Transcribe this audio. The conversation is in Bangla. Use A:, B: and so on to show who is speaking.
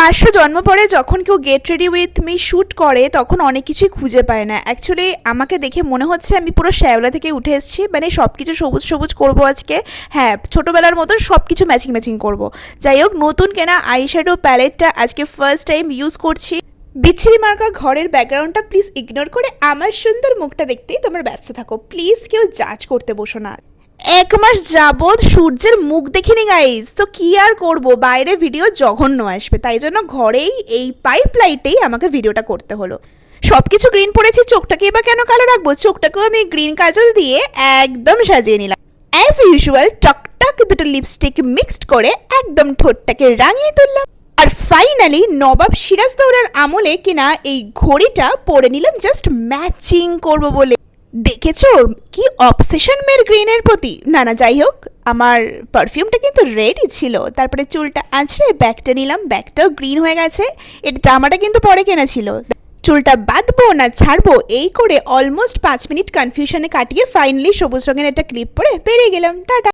A: 500 জন্ম পরে যখন কেউ get ready with me shoot করে তখন অনেক কিছুই খুঁজে পায় না। অ্যাকচুয়ালি আমাকে দেখে মনে হচ্ছে আমি পুরো শ্যাওলা থেকে উঠে এসেছি, মানে সব কিছু সবুজ সবুজ করবো আজকে। হ্যাঁ, ছোটোবেলার মতো সব কিছু ম্যাচিং ম্যাচিং করবো। যাই হোক, নতুন কেনা আইশ্যাডো প্যালেটটা আজকে ফার্স্ট টাইম ইউজ করছি। বিচ্ছিরি মার্কা ঘরের ব্যাকগ্রাউন্ডটা প্লিজ ইগনোর করে আমার সুন্দর মুখটা দেখতেই তোমরা ব্যস্ত থাকো। প্লিজ কেউ জাজ করতে বসো না। 1 মাস যাবৎ সূর্যের মুখ দেখিনি গাইজ, তো কি আর করব, বাইরে ভিডিও জঘন্য আসবে, তাই জন্য ঘরেই এই পাইপ লাইটেই আমাকে ভিডিওটা করতে হলো। সব কিছু গ্রিন পড়েছি, চোখটাকে এবার কেন কালো রাখবো? চোখটাকেও আমি গ্রিন কাজল দিয়ে একদম সাজিয়ে নিলাম। অ্যাজ ইউজুয়াল টকটক দুটো লিপস্টিক মিক্সড করে একদম ঠোঁটটাকে রাঙিয়ে তুললাম। আর ফাইনালি নবাব সিরাজদৌলার আমলে কিনা এই ঘড়িটা পরে নিলাম জাস্ট ম্যাচিং করব বলে। দেখেছো কি অবসেশন মেয়ের গ্রিনের প্রতি? না না, যাই হোক, আমার পারফিউমটা কিন্তু রেডি ছিল। তারপরে চুলটা আঁচড়ে ব্যাগটা নিলাম, ব্যাগটাও গ্রিন হয়ে গেছে। এর জামাটা কিন্তু পরে কেনা ছিল। চুলটা বাঁধবো না ছাড়বো এই করে অলমোস্ট 5 মিনিট কনফিউশনে কাটিয়ে ফাইনালি সবুজ রঙের একটা ক্লিপ পরে বেরিয়ে গেলাম। টাটা।